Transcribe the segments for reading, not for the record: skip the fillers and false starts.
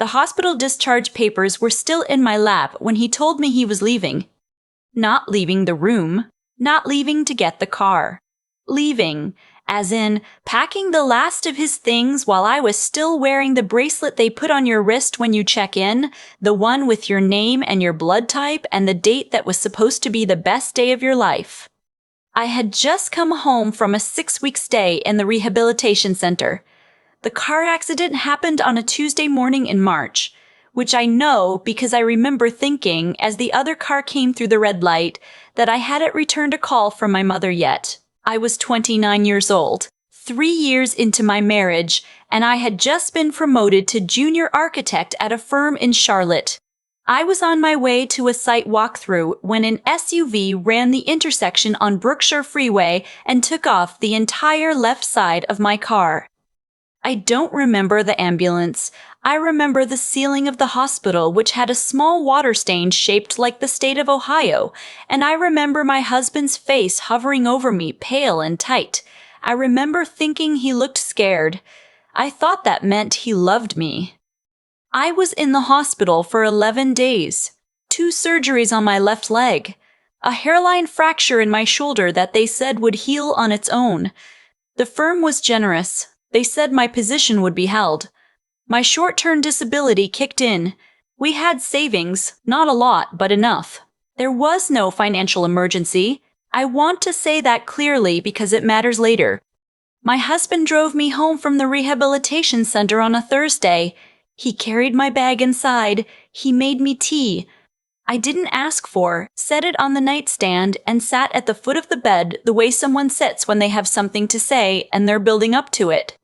The hospital discharge papers were still in my lap when he told me he was leaving. Not leaving the room, not leaving to get the car. Leaving, as in packing the last of his things while I was still wearing the bracelet they put on your wrist when you check in, the one with your name and your blood type and the date that was supposed to be the best day of your life. I had just come home from a 6-week stay in the rehabilitation center. The car accident happened on a Tuesday morning in March, which I know because I remember thinking as the other car came through the red light that I hadn't returned a call from my mother yet. I was 29 years old, 3 years into my marriage, and I had just been promoted to junior architect at a firm in Charlotte. I was on my way to a site walkthrough when an SUV ran the intersection on Brookshire Freeway and took off the entire left side of my car. I don't remember the ambulance. I remember the ceiling of the hospital, which had a small water stain shaped like the state of Ohio, and I remember my husband's face hovering over me, pale and tight. I remember thinking he looked scared. I thought that meant he loved me. I was in the hospital for 11 days, 2 surgeries on my left leg, a hairline fracture in my shoulder that they said would heal on its own. The firm was generous. They said my position would be held. My short-term disability kicked in. We had savings, not a lot, but enough. There was no financial emergency. I want to say that clearly because it matters later. My husband drove me home from the rehabilitation center on a Thursday. He carried my bag inside. He made me tea. I didn't ask for, set it on the nightstand, and sat at the foot of the bed the way someone sits when they have something to say and they're building up to it.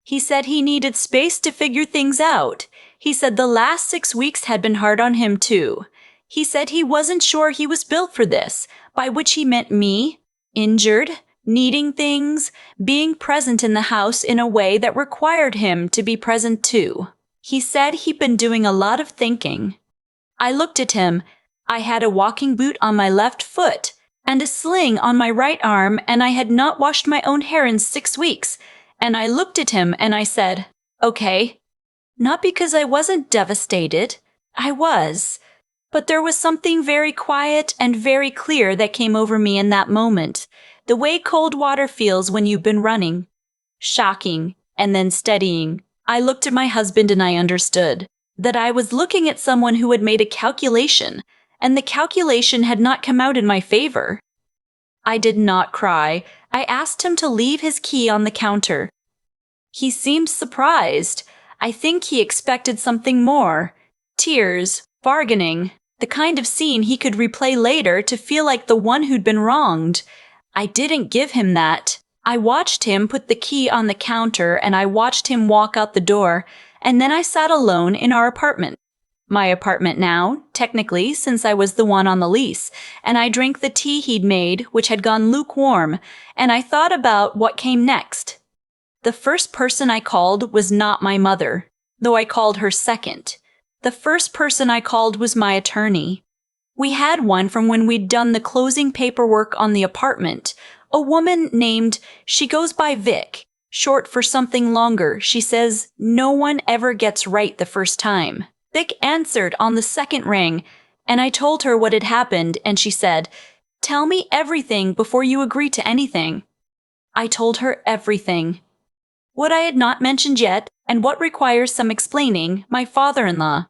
He said he needed space to figure things out. He said the last 6 weeks had been hard on him too. He said he wasn't sure he was built for this, by which he meant me, injured, needing things, being present in the house in a way that required him to be present too. He said he'd been doing a lot of thinking. I looked at him. I had a walking boot on my left foot and a sling on my right arm, and I had not washed my own hair in 6 weeks. And I looked at him and I said, okay. Not because I wasn't devastated. I was. But there was something very quiet and very clear that came over me in that moment. The way cold water feels when you've been running. Shocking, and then steadying. I looked at my husband and I understood that I was looking at someone who had made a calculation, and the calculation had not come out in my favor. I did not cry. I asked him to leave his key on the counter. He seemed surprised. I think he expected something more. Tears, bargaining, the kind of scene he could replay later to feel like the one who'd been wronged. I didn't give him that. I watched him put the key on the counter and I watched him walk out the door, and then I sat alone in our apartment. My apartment now, technically, since I was the one on the lease, and I drank the tea he'd made, which had gone lukewarm, and I thought about what came next. The first person I called was not my mother, though I called her second. The first person I called was my attorney. We had one from when we'd done the closing paperwork on the apartment, a woman named, she goes by Vic, short for something longer. She says, no one ever gets right the first time. Vic answered on the second ring, and I told her what had happened, and she said, tell me everything before you agree to anything. I told her everything. What I had not mentioned yet, and what requires some explaining, my father-in-law.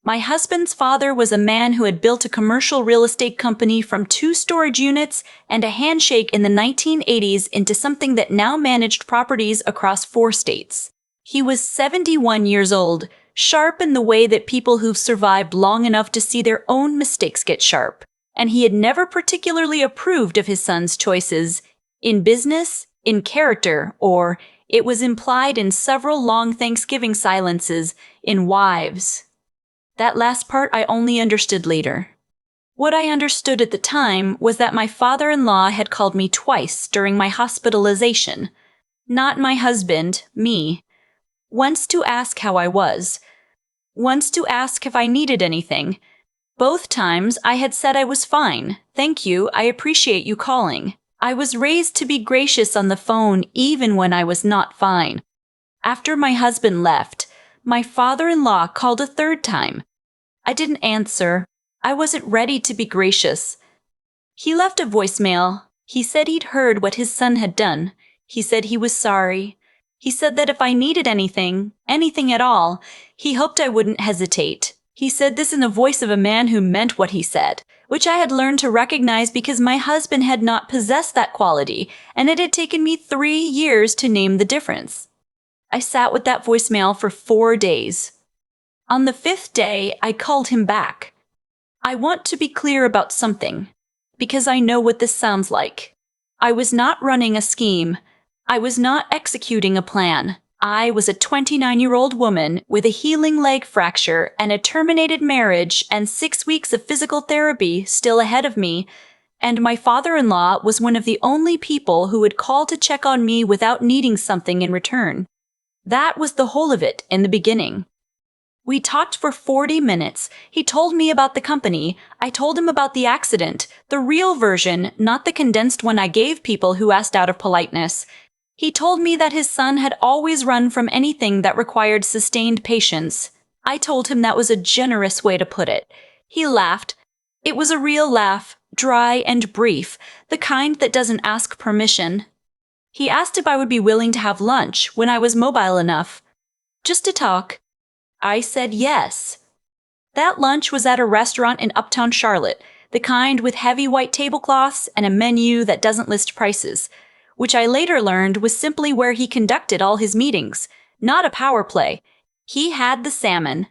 My husband's father was a man who had built a commercial real estate company from 2 storage units and a handshake in the 1980s into something that now managed properties across 4 states. He was 71 years old, sharp in the way that people who've survived long enough to see their own mistakes get sharp, and he had never particularly approved of his son's choices, in business, in character, or, it was implied in several long Thanksgiving silences, in wives. That last part I only understood later. What I understood at the time was that my father-in-law had called me twice during my hospitalization. Not my husband, me. Once to ask how I was. Once to ask if I needed anything. Both times I had said I was fine. Thank you, I appreciate you calling. I was raised to be gracious on the phone even when I was not fine. After my husband left, My father-in-law called a third time. I didn't answer. I wasn't ready to be gracious. He left a voicemail. He said he'd heard what his son had done. He said he was sorry. He said that if I needed anything at all, he hoped I wouldn't hesitate. He said this in the voice of a man who meant what he said, which I had learned to recognize because my husband had not possessed that quality, and it had taken me 3 years to name the difference. I sat with that voicemail for 4 days. On the 5th day, I called him back. I want to be clear about something, because I know what this sounds like. I was not running a scheme. I was not executing a plan. I was a 29-year-old woman with a healing leg fracture and a terminated marriage and 6 weeks of physical therapy still ahead of me, and my father-in-law was one of the only people who would call to check on me without needing something in return. That was the whole of it in the beginning. We talked for 40 minutes. He told me about the company. I told him about the accident, the real version, not the condensed one I gave people who asked out of politeness. He told me that his son had always run from anything that required sustained patience. I told him that was a generous way to put it. He laughed. It was a real laugh, dry and brief, the kind that doesn't ask permission. He asked if I would be willing to have lunch when I was mobile enough. Just to talk. I said yes. That lunch was at a restaurant in Uptown Charlotte, the kind with heavy white tablecloths and a menu that doesn't list prices, which I later learned was simply where he conducted all his meetings, not a power play. He had the salmon.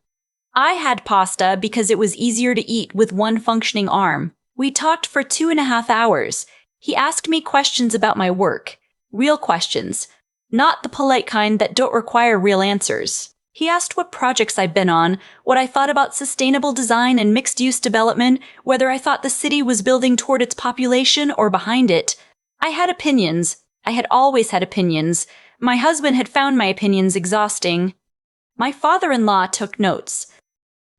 I had pasta because it was easier to eat with one functioning arm. We talked for 2.5 hours. He asked me questions about my work. Real questions, not the polite kind that don't require real answers. He asked what projects I'd been on, what I thought about sustainable design and mixed-use development, whether I thought the city was building toward its population or behind it. I had opinions. I had always had opinions. My husband had found my opinions exhausting. My father-in-law took notes.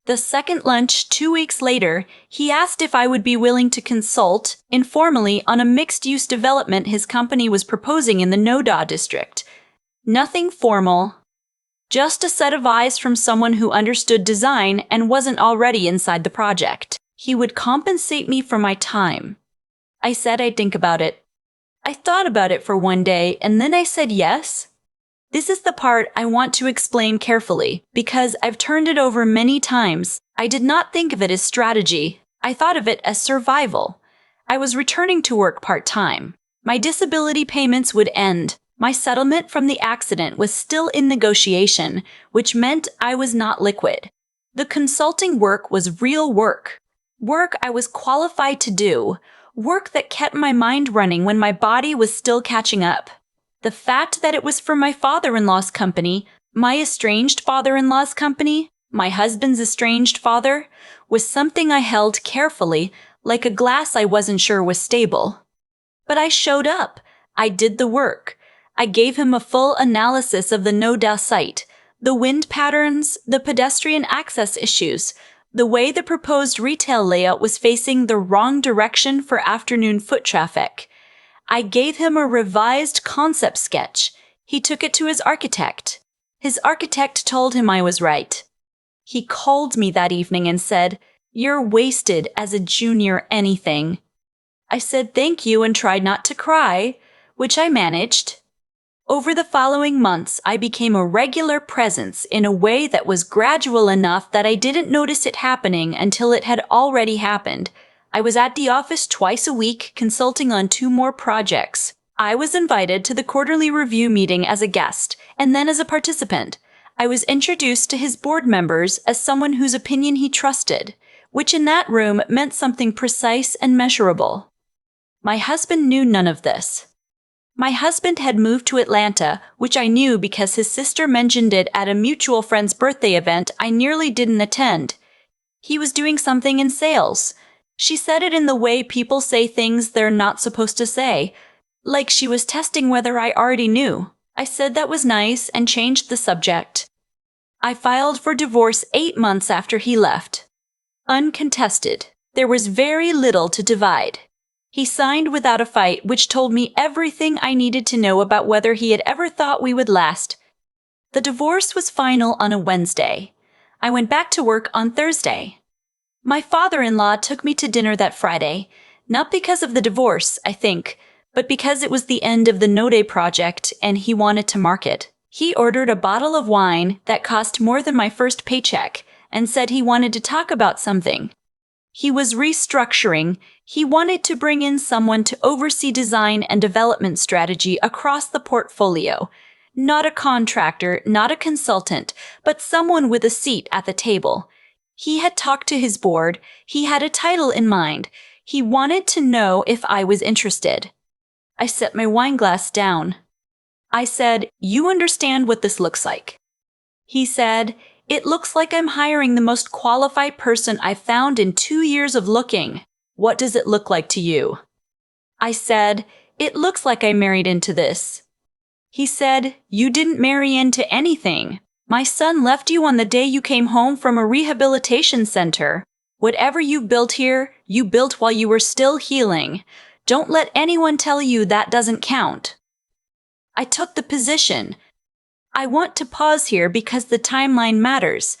The second lunch 2 weeks later, he asked if I would be willing to consult, informally, on a mixed-use development his company was proposing in the Noda district. Nothing formal. Just a set of eyes from someone who understood design and wasn't already inside the project. He would compensate me for my time. I said I'd think about it. I thought about it for 1 day, and then I said yes. This is the part I want to explain carefully, because I've turned it over many times. I did not think of it as strategy. I thought of it as survival. I was returning to work part-time. My disability payments would end. My settlement from the accident was still in negotiation, which meant I was not liquid. The consulting work was real work. Work I was qualified to do. Work that kept my mind running when my body was still catching up. The fact that it was for my father-in-law's company, my estranged father-in-law's company, my husband's estranged father, was something I held carefully, like a glass I wasn't sure was stable. But I showed up. I did the work. I gave him a full analysis of the Noda site, the wind patterns, the pedestrian access issues, the way the proposed retail layout was facing the wrong direction for afternoon foot traffic. I gave him a revised concept sketch. He took it to his architect. His architect told him I was right. He called me that evening and said, "You're wasted as a junior anything." I said thank you and tried not to cry, which I managed. Over the following months, I became a regular presence in a way that was gradual enough that I didn't notice it happening until it had already happened. I was at the office twice a week, consulting on 2 more projects. I was invited to the quarterly review meeting as a guest, and then as a participant. I was introduced to his board members as someone whose opinion he trusted, which in that room meant something precise and measurable. My husband knew none of this. My husband had moved to Atlanta, which I knew because his sister mentioned it at a mutual friend's birthday event I nearly didn't attend. He was doing something in sales. She said it in the way people say things they're not supposed to say, like she was testing whether I already knew. I said that was nice and changed the subject. I filed for divorce 8 months after he left. Uncontested. There was very little to divide. He signed without a fight, which told me everything I needed to know about whether he had ever thought we would last. The divorce was final on a Wednesday. I went back to work on Thursday. My father-in-law took me to dinner that Friday, not because of the divorce, I think, but because it was the end of the No Day project and he wanted to market. He ordered a bottle of wine that cost more than my first paycheck and said he wanted to talk about something. He was restructuring. He wanted to bring in someone to oversee design and development strategy across the portfolio. Not a contractor, not a consultant, but someone with a seat at the table. He had talked to his board. He had a title in mind. He wanted to know if I was interested. I set my wine glass down. I said, "You understand what this looks like?" He said, "It looks like I'm hiring the most qualified person I've found in 2 years of looking. What does it look like to you?" I said, "It looks like I married into this." He said, "You didn't marry into anything. My son left you on the day you came home from a rehabilitation center. Whatever you built here, you built while you were still healing. Don't let anyone tell you that doesn't count." I took the position. I want to pause here because the timeline matters.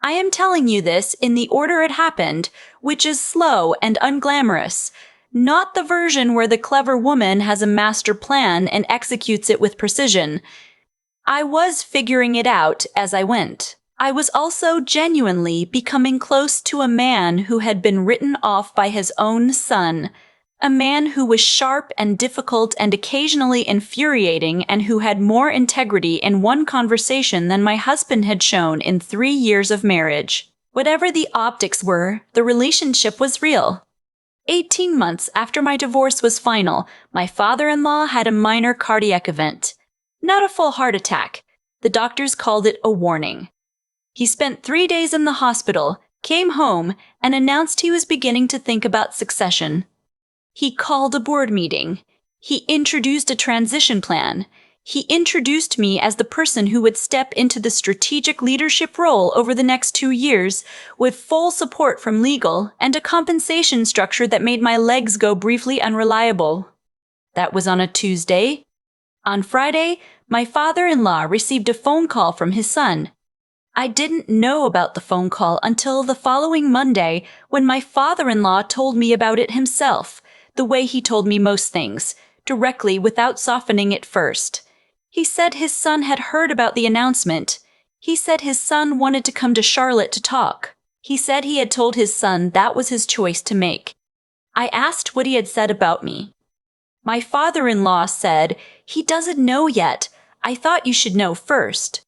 I am telling you this in the order it happened, which is slow and unglamorous, not the version where the clever woman has a master plan and executes it with precision. I was figuring it out as I went. I was also genuinely becoming close to a man who had been written off by his own son, a man who was sharp and difficult and occasionally infuriating and who had more integrity in one conversation than my husband had shown in 3 years of marriage. Whatever the optics were, the relationship was real. 18 months after my divorce was final, my father-in-law had a minor cardiac event. Not a full heart attack. The doctors called it a warning. He spent 3 days in the hospital, came home, and announced he was beginning to think about succession. He called a board meeting. He introduced a transition plan. He introduced me as the person who would step into the strategic leadership role over the next 2 years, with full support from legal and a compensation structure that made my legs go briefly unreliable. That was on a Tuesday. On Friday, my father-in-law received a phone call from his son. I didn't know about the phone call until the following Monday when my father-in-law told me about it himself, the way he told me most things, directly without softening it first. He said his son had heard about the announcement. He said his son wanted to come to Charlotte to talk. He said he had told his son that was his choice to make. I asked what he had said about me. My father-in-law said, "He doesn't know yet. I thought you should know first."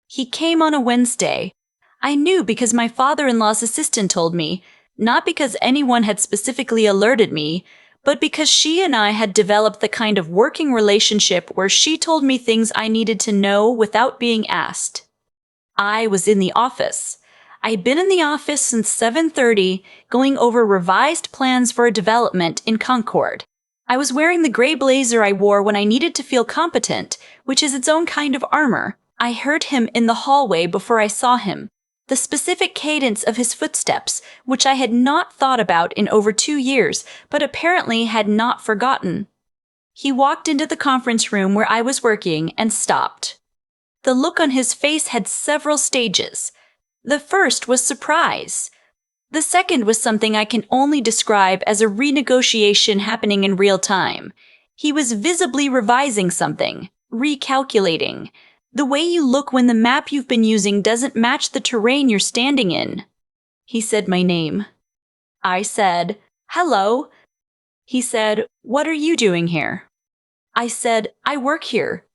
He came on a Wednesday. I knew because my father-in-law's assistant told me, not because anyone had specifically alerted me, but because she and I had developed the kind of working relationship where she told me things I needed to know without being asked. I was in the office. I'd been in the office since 7:30, going over revised plans for a development in Concord. I was wearing the gray blazer I wore when I needed to feel competent, which is its own kind of armor. I heard him in the hallway before I saw him. The specific cadence of his footsteps, which I had not thought about in over 2 years, but apparently had not forgotten. He walked into the conference room where I was working and stopped. The look on his face had several stages. The first was surprise. The second was something I can only describe as a renegotiation happening in real time. He was visibly revising something, recalculating. The way you look when the map you've been using doesn't match the terrain you're standing in. He said my name. I said, "Hello." He said, "What are you doing here?" I said, "I work here."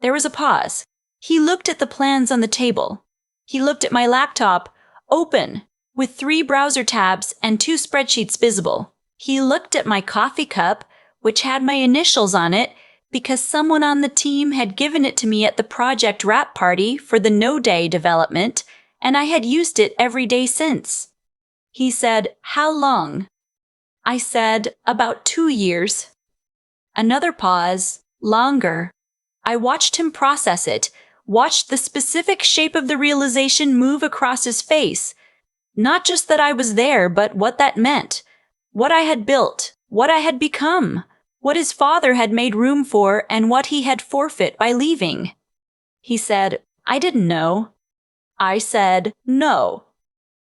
There was a pause. He looked at the plans on the table. He looked at my laptop, open, with 3 browser tabs and 2 spreadsheets visible. He looked at my coffee cup, which had my initials on it, because someone on the team had given it to me at the project wrap party for the No Day development, and I had used it every day since. He said, "How long?" I said, "About 2 years." Another pause. Longer. I watched him process it, watched the specific shape of the realization move across his face. Not just that I was there, but what that meant. What I had built. What I had become. What his father had made room for and what he had forfeit by leaving. He said, I didn't know. I said, no.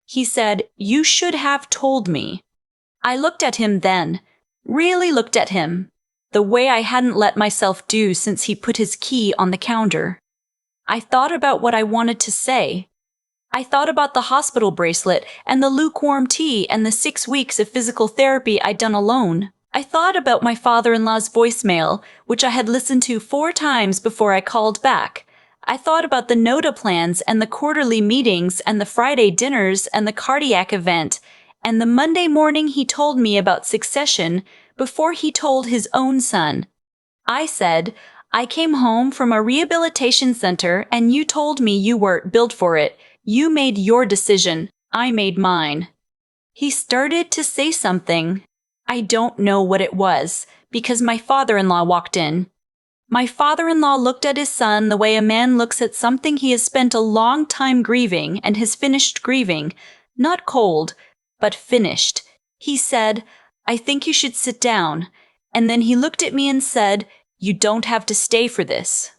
He said, you should have told me. I looked at him then, really looked at him, the way I hadn't let myself do since he put his key on the counter. I thought about what I wanted to say. I thought about the hospital bracelet and the lukewarm tea and the 6 weeks of physical therapy I'd done alone. I thought about my father-in-law's voicemail, which I had listened to 4 times before I called back. I thought about the NOTA plans and the quarterly meetings and the Friday dinners and the cardiac event and the Monday morning he told me about succession before he told his own son. I said, I came home from a rehabilitation center and you told me you weren't built for it. You made your decision. I made mine. He started to say something. I don't know what it was, because my father-in-law walked in. My father-in-law looked at his son the way a man looks at something he has spent a long time grieving and has finished grieving. Not cold, but finished. He said, I think you should sit down. And then he looked at me and said, you don't have to stay for this.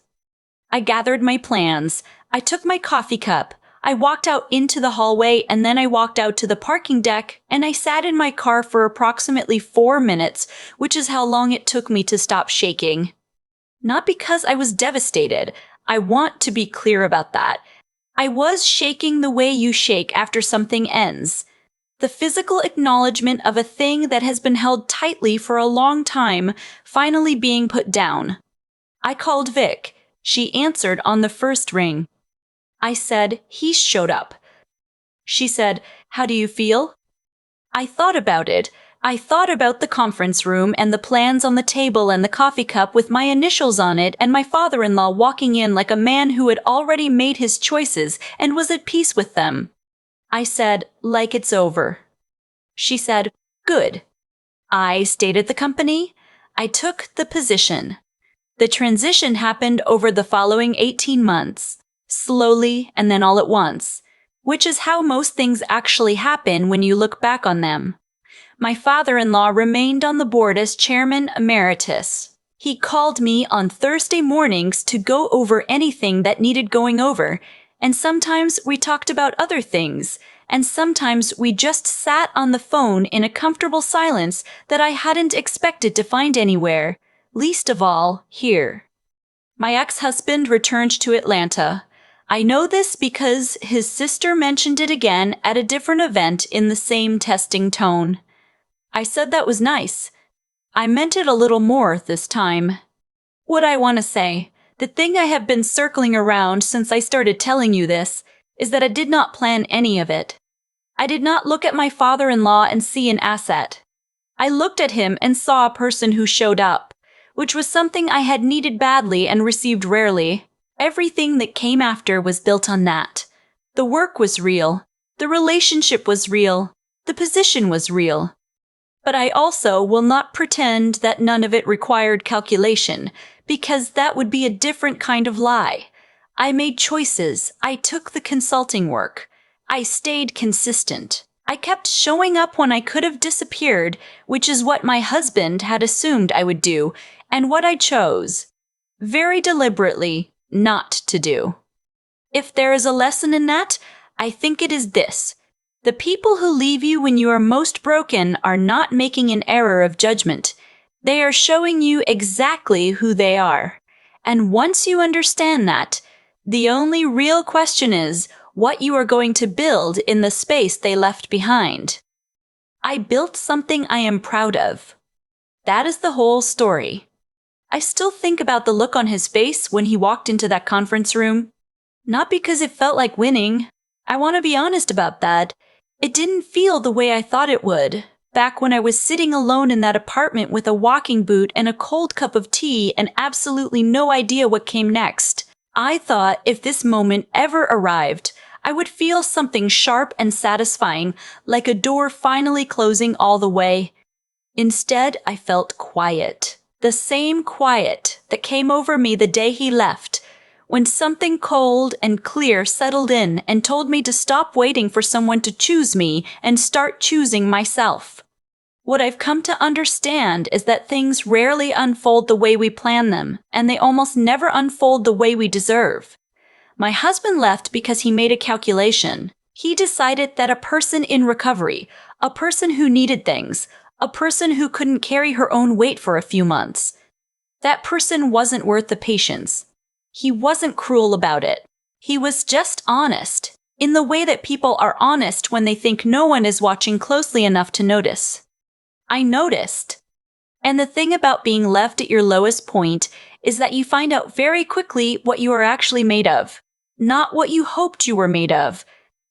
I gathered my plans. I took my coffee cup. I walked out into the hallway and then I walked out to the parking deck and I sat in my car for approximately 4 minutes, which is how long it took me to stop shaking. Not because I was devastated. I want to be clear about that. I was shaking the way you shake after something ends. The physical acknowledgement of a thing that has been held tightly for a long time finally being put down. I called Vic. She answered on the first ring. I said, he showed up. She said, how do you feel? I thought about it. I thought about the conference room and the plans on the table and the coffee cup with my initials on it and my father-in-law walking in like a man who had already made his choices and was at peace with them. I said, like it's over. She said, good. I stayed at the company. I took the position. The transition happened over the following 18 months. Slowly and then all at once, which is how most things actually happen when you look back on them. My father-in-law remained on the board as chairman emeritus. He called me on Thursday mornings to go over anything that needed going over, and sometimes we talked about other things, and sometimes we just sat on the phone in a comfortable silence that I hadn't expected to find anywhere, least of all here. My ex-husband returned to Atlanta. I know this because his sister mentioned it again at a different event in the same testing tone. I said that was nice. I meant it a little more this time. What I want to say, the thing I have been circling around since I started telling you this, is that I did not plan any of it. I did not look at my father-in-law and see an asset. I looked at him and saw a person who showed up, which was something I had needed badly and received rarely. Everything that came after was built on that. The work was real. The relationship was real. The position was real. But I also will not pretend that none of it required calculation, because that would be a different kind of lie. I made choices. I took the consulting work. I stayed consistent. I kept showing up when I could have disappeared, which is what my husband had assumed I would do, and what I chose, very deliberately, not to do. If there is a lesson in that, I think it is this. The people who leave you when you are most broken are not making an error of judgment. They are showing you exactly who they are. And once you understand that, the only real question is what you are going to build in the space they left behind. I built something I am proud of. That is the whole story. I still think about the look on his face when he walked into that conference room. Not because it felt like winning. I want to be honest about that. It didn't feel the way I thought it would, back when I was sitting alone in that apartment with a walking boot and a cold cup of tea and absolutely no idea what came next. I thought if this moment ever arrived, I would feel something sharp and satisfying, like a door finally closing all the way. Instead, I felt quiet. The same quiet that came over me the day he left, when something cold and clear settled in and told me to stop waiting for someone to choose me and start choosing myself. What I've come to understand is that things rarely unfold the way we plan them, and they almost never unfold the way we deserve. My husband left because he made a calculation. He decided that a person in recovery, a person who needed things, a person who couldn't carry her own weight for a few months, that person wasn't worth the patience. He wasn't cruel about it. He was just honest, in the way that people are honest when they think no one is watching closely enough to notice. I noticed. And the thing about being left at your lowest point is that you find out very quickly what you are actually made of, not what you hoped you were made of,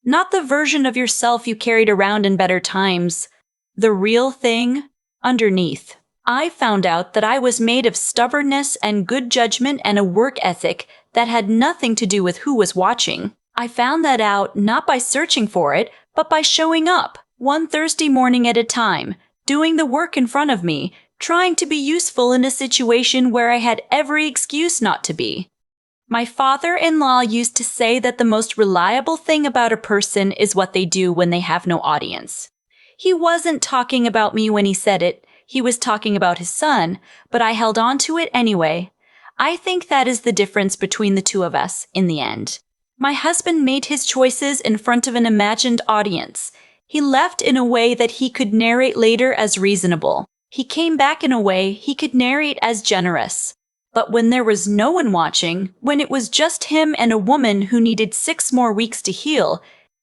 not the version of yourself you carried around in better times, the real thing underneath. I found out that I was made of stubbornness and good judgment and a work ethic that had nothing to do with who was watching. I found that out not by searching for it, but by showing up, one Thursday morning at a time, doing the work in front of me, trying to be useful in a situation where I had every excuse not to be. My father-in-law used to say that the most reliable thing about a person is what they do when they have no audience. He wasn't talking about me when he said it, he was talking about his son, but I held on to it anyway. I think that is the difference between the two of us in the end. My husband made his choices in front of an imagined audience. He left in a way that he could narrate later as reasonable. He came back in a way he could narrate as generous. But when there was no one watching, when it was just him and a woman who needed 6 more weeks to heal,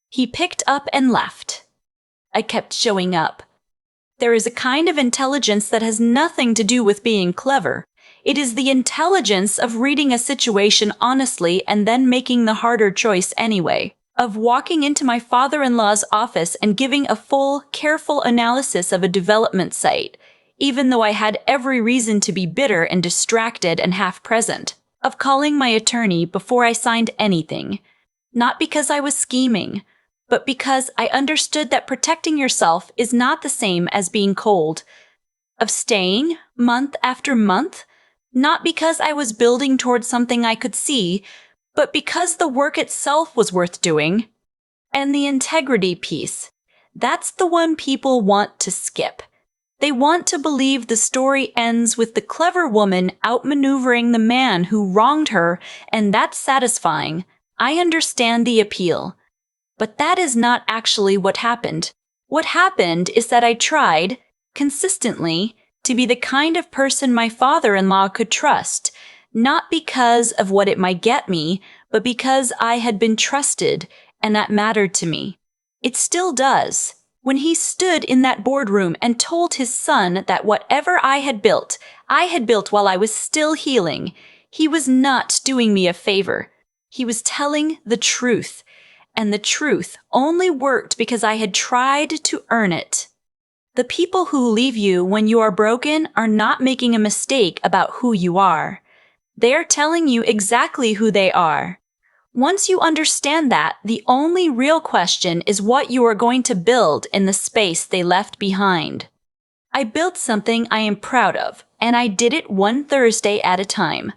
he picked up and left. I kept showing up. There is a kind of intelligence that has nothing to do with being clever. It is the intelligence of reading a situation honestly and then making the harder choice anyway, of walking into my father-in-law's office and giving a full, careful analysis of a development site, even though I had every reason to be bitter and distracted and half present, of calling my attorney before I signed anything, not because I was scheming, but because I understood that protecting yourself is not the same as being cold, of staying month after month, not because I was building towards something I could see, but because the work itself was worth doing. And the integrity piece, that's the one people want to skip. They want to believe the story ends with the clever woman outmaneuvering the man who wronged her, and that's satisfying. I understand the appeal. But that is not actually what happened. What happened is that I tried, consistently, to be the kind of person my father-in-law could trust, not because of what it might get me, but because I had been trusted, and that mattered to me. It still does. When he stood in that boardroom and told his son that whatever I had built while I was still healing, he was not doing me a favor. He was telling the truth, and the truth only worked because I had tried to earn it. The people who leave you when you are broken are not making a mistake about who you are. They are telling you exactly who they are. Once you understand that, the only real question is what you are going to build in the space they left behind. I built something I am proud of, and I did it one Thursday at a time.